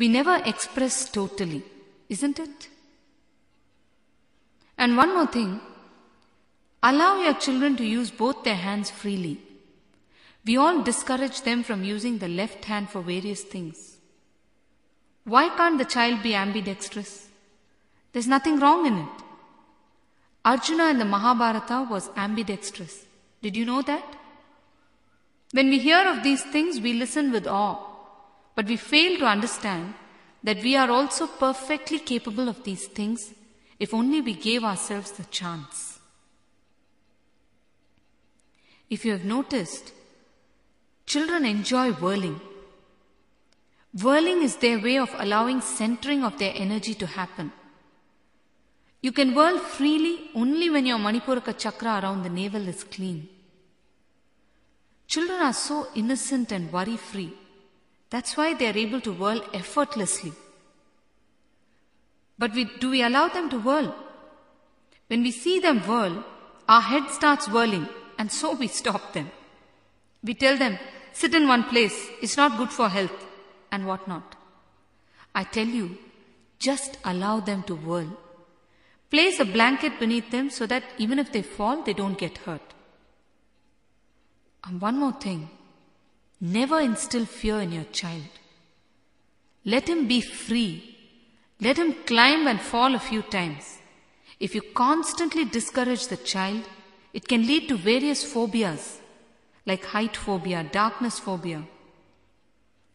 we never express totally, isn't it? And one more thing, allow your children to use both their hands freely. We all discourage them from using the left hand for various things. Why can't the child be ambidextrous? There's nothing wrong in it. Arjuna in the Mahabharata was ambidextrous. Did you know that? When we hear of these things, we listen with awe, but we fail to understand that we are also perfectly capable of these things if only we gave ourselves the chance. If you have noticed, children enjoy whirling. Whirling is their way of allowing centering of their energy to happen. You can whirl freely only when your Manipuraka chakra around the navel is clean. Children are so innocent and worry-free. That's why they are able to whirl effortlessly. But do we allow them to whirl? When we see them whirl, our head starts whirling, and so we stop them. We tell them, sit in one place, it's not good for health, and whatnot. I tell you, just allow them to whirl. Place a blanket beneath them so that even if they fall, they don't get hurt. And one more thing, never instill fear in your child. Let him be free. Let him climb and fall a few times. If you constantly discourage the child, it can lead to various phobias, like height phobia, darkness phobia.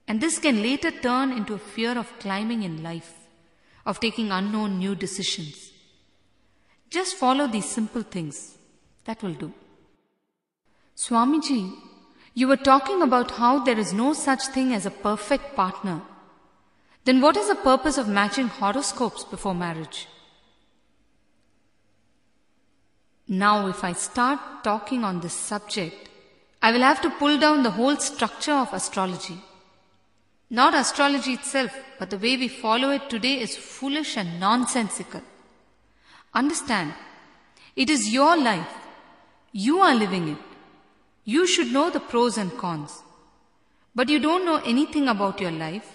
And this can later turn into a fear of climbing in life, of taking unknown new decisions. Just follow these simple things. That will do. Swamiji, you were talking about how there is no such thing as a perfect partner. Then what is the purpose of matching horoscopes before marriage? Now, if I start talking on this subject, I will have to pull down the whole structure of astrology. Not astrology itself, but the way we follow it today is foolish and nonsensical. Understand, it is your life. You are living it. You should know the pros and cons. But you don't know anything about your life,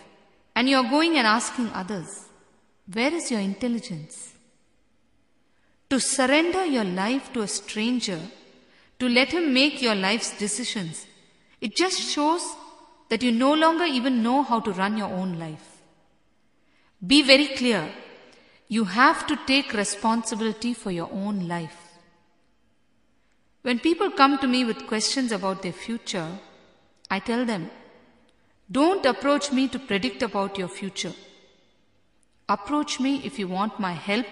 and you are going and asking others. Where is your intelligence? To surrender your life to a stranger, to let him make your life's decisions, it just shows that you no longer even know how to run your own life. Be very clear. You have to take responsibility for your own life. When people come to me with questions about their future, I tell them, don't approach me to predict about your future. Approach me if you want my help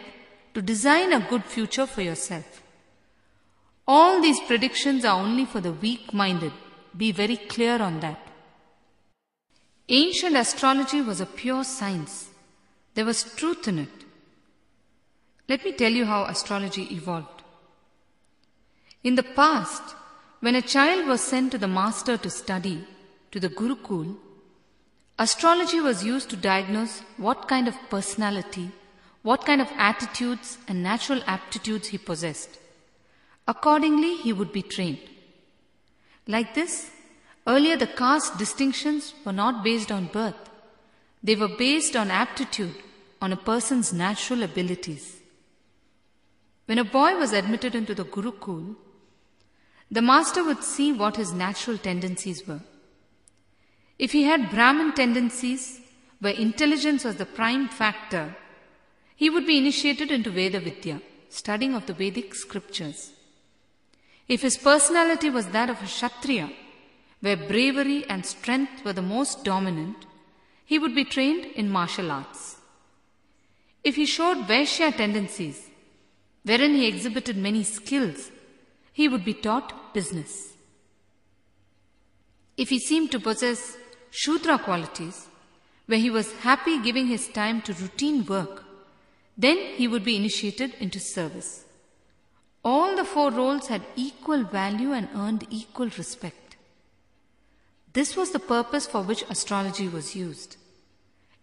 to design a good future for yourself. All these predictions are only for the weak-minded. Be very clear on that. Ancient astrology was a pure science. There was truth in it. Let me tell you how astrology evolved. In the past, when a child was sent to the master to study, to the Gurukul, astrology was used to diagnose what kind of personality, what kind of attitudes and natural aptitudes he possessed. Accordingly, he would be trained. Like this, earlier the caste distinctions were not based on birth. They were based on aptitude, on a person's natural abilities. When a boy was admitted into the Gurukul, the master would see what his natural tendencies were. If he had Brahmin tendencies, where intelligence was the prime factor, he would be initiated into Veda Vidya, studying of the Vedic scriptures. If his personality was that of a Kshatriya, where bravery and strength were the most dominant, he would be trained in martial arts. If he showed Vaishya tendencies, wherein he exhibited many skills, he would be taught business. If he seemed to possess Shudra qualities, where he was happy giving his time to routine work, then he would be initiated into service. All the four roles had equal value and earned equal respect. This was the purpose for which astrology was used.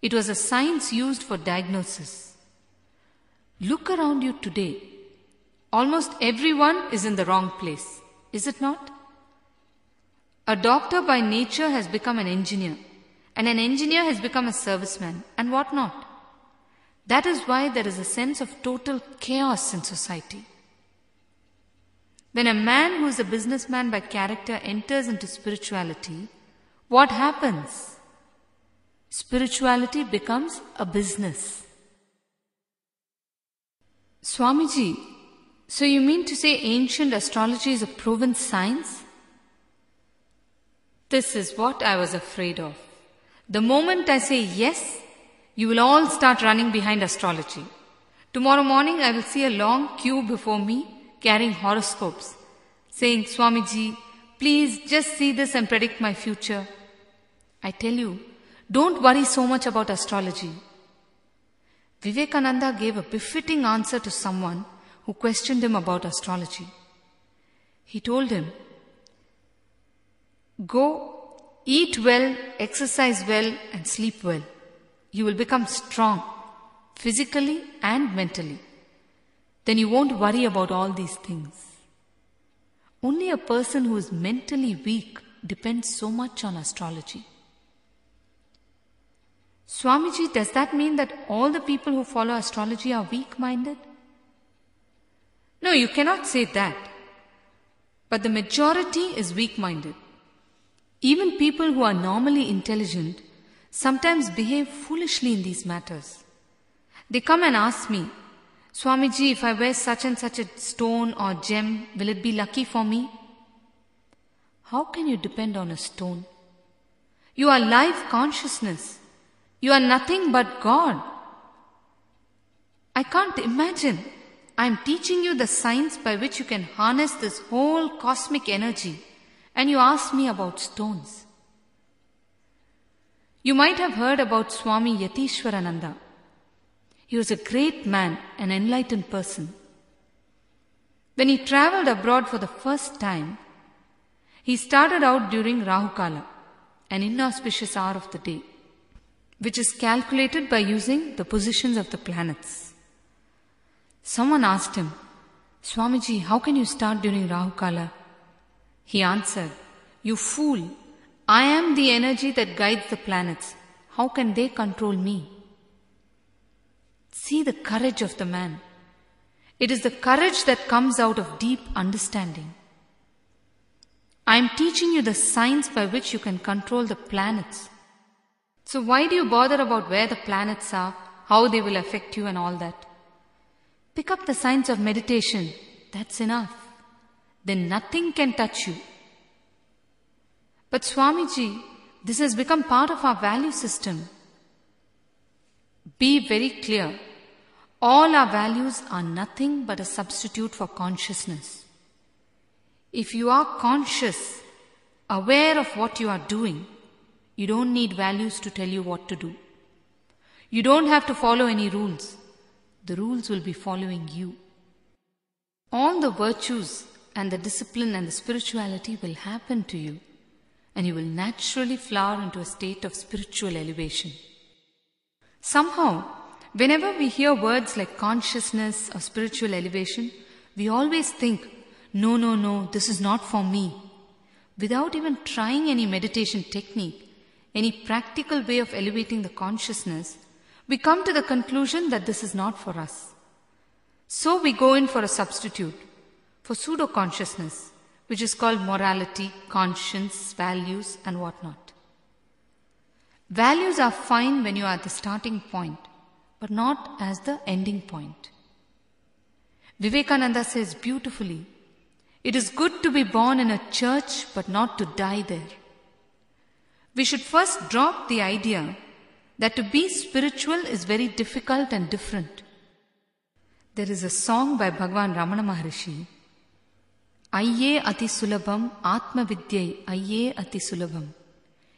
It was a science used for diagnosis. Look around you today. Almost everyone is in the wrong place, is it not? A doctor by nature has become an engineer, and an engineer has become a serviceman, and what not. That is why there is a sense of total chaos in society. When a man who is a businessman by character enters into spirituality, what happens? Spirituality becomes a business. Swamiji, so you mean to say ancient astrology is a proven science? This is what I was afraid of. The moment I say yes, you will all start running behind astrology. Tomorrow morning I will see a long queue before me carrying horoscopes, saying, Swamiji, please just see this and predict my future. I tell you, don't worry so much about astrology. Vivekananda gave a befitting answer to someone who questioned him about astrology. He told him, go, eat well, exercise well, and sleep well. You will become strong, physically and mentally. Then you won't worry about all these things. Only a person who is mentally weak depends so much on astrology. Swamiji, does that mean that all the people who follow astrology are weak-minded? No, you cannot say that. But the majority is weak-minded. Even people who are normally intelligent sometimes behave foolishly in these matters. They come and ask me, Swamiji, if I wear such and such a stone or gem, will it be lucky for me? How can you depend on a stone? You are life consciousness. You are nothing but God. I can't imagine. I am teaching you the science by which you can harness this whole cosmic energy, and you ask me about stones. You might have heard about Swami Yatishwarananda. He was a great man, an enlightened person. When he traveled abroad for the first time, he started out during Rahukala, an inauspicious hour of the day, which is calculated by using the positions of the planets. Someone asked him, Swamiji, how can you start during Rahukala? He answered, you fool, I am the energy that guides the planets. How can they control me? See the courage of the man. It is the courage that comes out of deep understanding. I am teaching you the science by which you can control the planets. So why do you bother about where the planets are, how they will affect you and all that? Pick up the science of meditation. That's enough. Then nothing can touch you. But Swamiji, this has become part of our value system. Be very clear. All our values are nothing but a substitute for consciousness. If you are conscious, aware of what you are doing, you don't need values to tell you what to do. You don't have to follow any rules. The rules will be following you. All the virtues and the discipline and the spirituality will happen to you, and you will naturally flower into a state of spiritual elevation. Somehow, whenever we hear words like consciousness or spiritual elevation, we always think, no, this is not for me. Without even trying any meditation technique, any practical way of elevating the consciousness, we come to the conclusion that this is not for us. So we go in for a substitute, for pseudo-consciousness, which is called morality, conscience, values, and whatnot. Values are fine when you are at the starting point, but not as the ending point. Vivekananda says beautifully, it is good to be born in a church, but not to die there. We should first drop the idea that to be spiritual is very difficult and different. There is a song by Bhagavan Ramana Maharishi, Ayye ati sulabham atma vidyai ayye ati sulabham.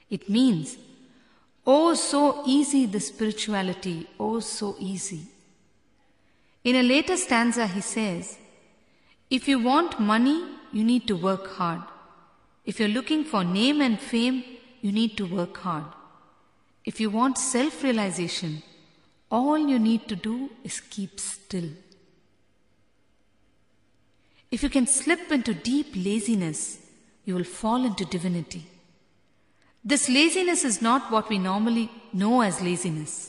It means, oh so easy the spirituality, oh so easy. In a later stanza he says, if you want money, you need to work hard. If you're looking for name and fame, you need to work hard. If you want self-realization, all you need to do is keep still. If you can slip into deep laziness, you will fall into divinity. This laziness is not what we normally know as laziness.